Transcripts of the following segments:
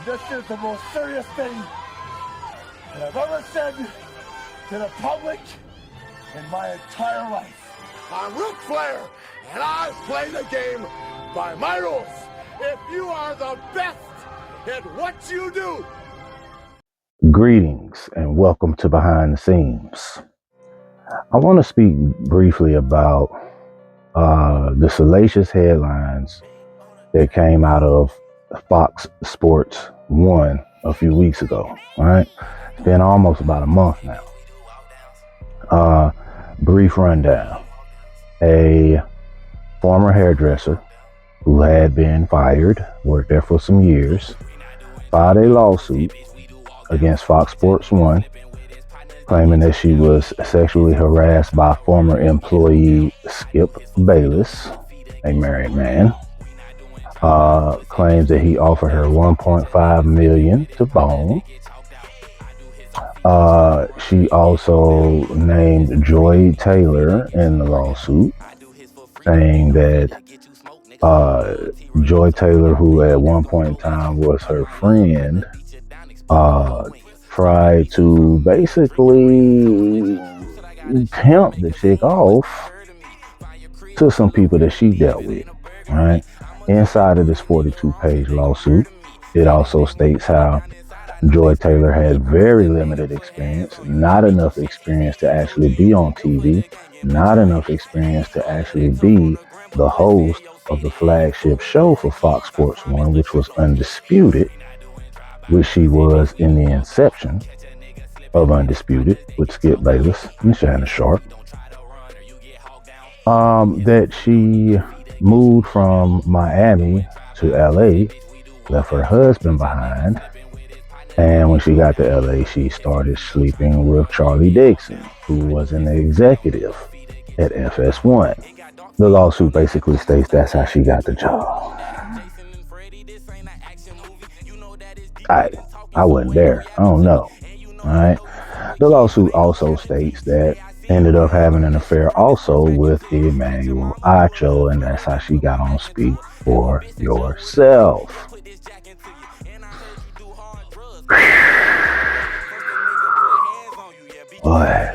This is the most serious thing that I've ever said to the public in my entire life. I'm Ric Flair, and I play the game by my rules. If you are the best at what you do. Greetings and welcome to Behind the Scenes. I want to speak briefly about the salacious headlines that came out of Fox Sports 1 a few weeks ago. All right, it's been almost about a month now. Brief rundown: a former hairdresser who had been fired, worked there for some years, filed a lawsuit against Fox Sports 1, claiming that she was sexually harassed by former employee Skip Bayless, a married man. Claims that he offered her $1.5 million to bone. She also named Joy Taylor in the lawsuit, saying that Joy Taylor, who at one point in time was her friend, tried to basically pimp the chick off to some people that she dealt with. Right? Inside of this 42-page lawsuit, it also states how Joy Taylor had very limited experience, not enough experience to actually be on TV, not enough experience to actually be the host of the flagship show for Fox Sports 1, which was Undisputed, which she was in the inception of Undisputed with Skip Bayless and Shannon Sharp. That she moved from Miami to LA, left her husband behind, and when she got to LA, she started sleeping with Charlie Dixon, who was an executive at FS1. The lawsuit basically states that's how she got the job. I wasn't there. I don't know. All right. The lawsuit also states that ended up having an affair also with Emmanuel Acho, and that's how she got on Speak for Yourself. Boy.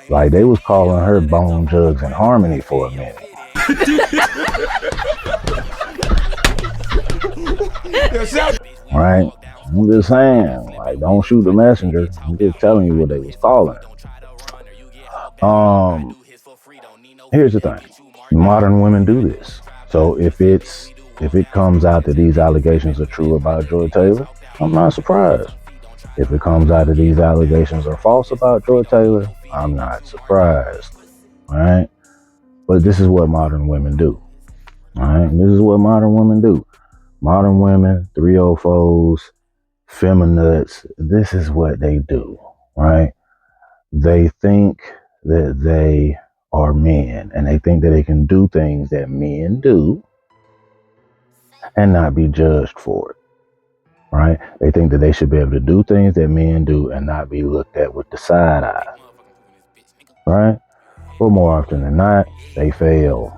Like they was calling her Bone Jugs and Harmony for a minute. Right? I'm just saying, like, don't shoot the messenger. I'm just telling you what they was calling her. Here's the thing. Modern women do this. So if it comes out that these allegations are true about Joy Taylor, I'm not surprised. If it comes out that these allegations are false about Joy Taylor, I'm not surprised. All right? But this is what modern women do. All right? This is what modern women do. Modern women, 304s, feminists, this is what they do, right? They think that they are men, and they think that they can do things that men do and not be judged for it, right? They think that they should be able to do things that men do and not be looked at with the side eye, right? But more often than not, they fail.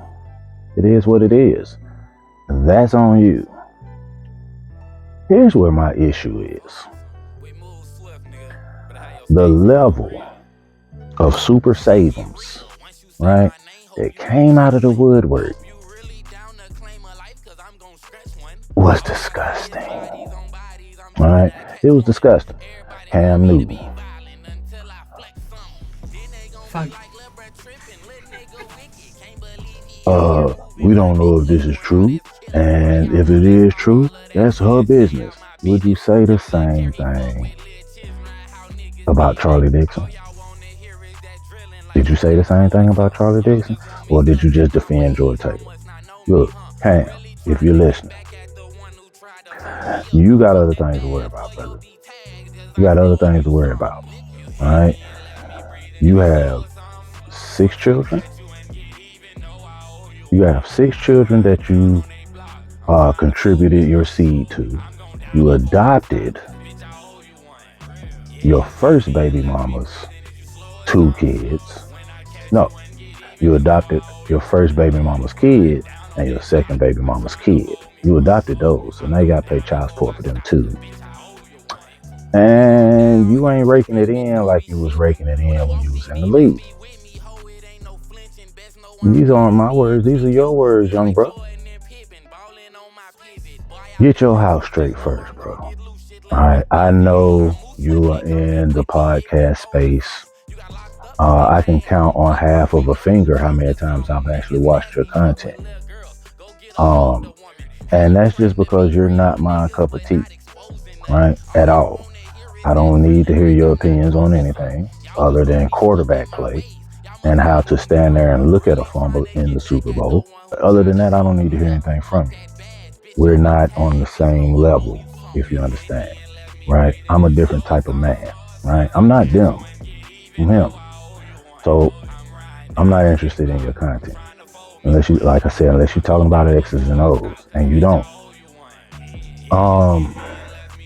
It is what it is. That's on you. Here's where my issue is. The level of super savings, right, that came out of the woodwork was disgusting. Right? It was disgusting. Cam Newton. We don't know if this is true. And if it is true, that's her business. Would you say the same thing about Charlie Dixon? Did you say the same thing about Charlie Dixon? Or did you just defend Joy Taylor? Look, Cam, if you're listening, you got other things to worry about, brother. You got other things to worry about. All right? You have 6 children. You have 6 children that you contributed your seed to. You adopted your first baby mama's 2 kids. No, you adopted your first baby mama's kid and your second baby mama's kid. You adopted those, so now you gotta pay child support for them too. And you ain't raking it in like you was raking it in when you was in the league. These aren't my words, these are your words, young bro. Get your house straight first, bro. Alright, I know you are in the podcast space. I can count on half of a finger how many times I've actually watched your content. And that's just because you're not my cup of tea, right? At all. I don't need to hear your opinions on anything other than quarterback play and how to stand there and look at a fumble in the Super Bowl. Other than that, I don't need to hear anything from you. We're not on the same level, if you understand, right? I'm a different type of man, right? I'm not them. I'm him. So I'm not interested in your content. Unless you, like I said, unless you're talking about X's and O's, and you don't.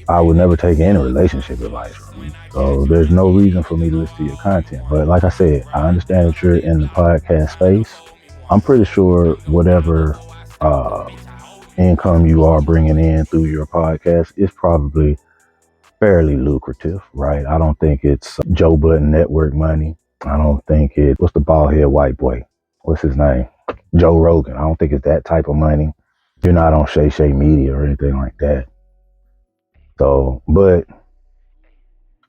I would never take any relationship advice from you. So there's no reason for me to listen to your content. But like I said, I understand that you're in the podcast space. I'm pretty sure whatever income you are bringing in through your podcast is probably fairly lucrative, right? I don't think it's Joe Budden network money. I don't think what's the bald head white boy? What's his name? Joe Rogan. I don't think it's that type of money. You're not on Shay Shay Media or anything like that. So, but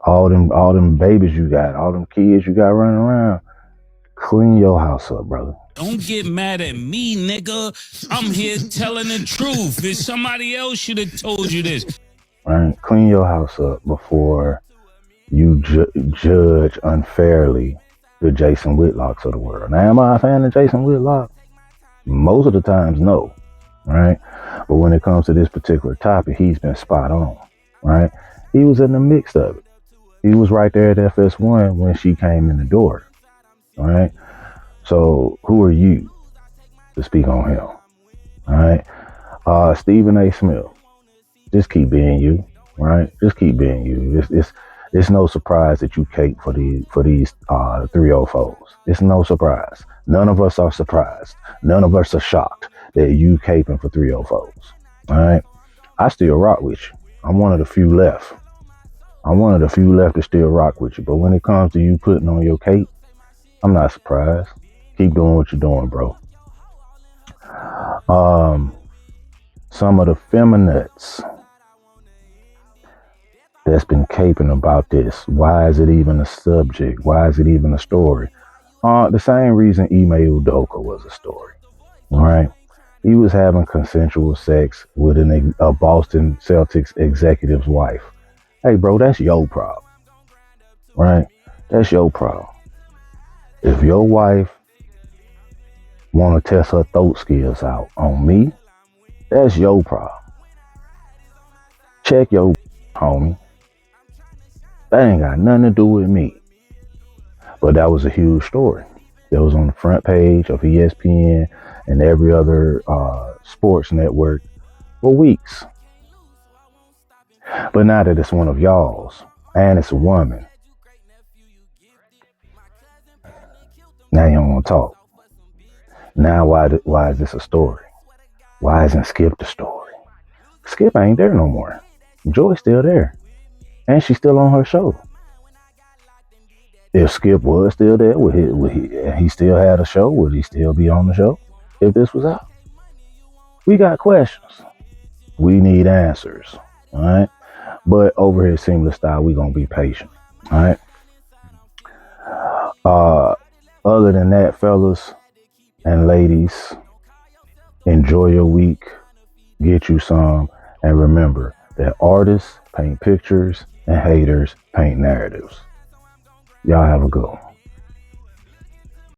all them babies you got, all them kids you got running around, clean your house up, brother. Don't get mad at me, nigga. I'm here telling the truth. If somebody else should have told you this. Right? Clean your house up before you judge unfairly the Jason Whitlocks of the world. Now, am I a fan of Jason Whitlock? Most of the times, no. Right? But when it comes to this particular topic, he's been spot on. Right? He was in the mix of it. He was right there at FS1 when she came in the door. All right. So who are you to speak on him? All right. Stephen A. Smith. Just keep being you. Right. Just keep being you. It's no surprise that you cape for these 304s. It's no surprise. None of us are surprised. None of us are shocked that you caping for 304s. All right. I still rock with you. I'm one of the few left. I'm one of the few left to still rock with you. But when it comes to you putting on your cape, I'm not surprised. Keep doing what you're doing, bro. Some of the feminists that's been caping about this. Why is it even a subject? Why is it even a story? The same reason Ime Udoka was a story. All right. He was having consensual sex with a Boston Celtics executive's wife. Hey, bro, that's your problem. Right? That's your problem. If your wife want to test her throat skills out on me, that's your problem. Check your homie. That ain't got nothing to do with me. But that was a huge story. That was on the front page of ESPN and every other sports network for weeks. But now that it's one of y'all's and it's a woman, now you don't want to talk. Now why is this a story? Why isn't Skip the story? Skip ain't there no more. Joy's still there. And she's still on her show. If Skip was still there, he still had a show, would he still be on the show if this was out? We got questions. We need answers. All right. But over here, Seamless Style, we're going to be patient. All right. Other than that, fellas and ladies, enjoy your week. Get you some. And remember that artists paint pictures and haters paint narratives. Y'all have a good one.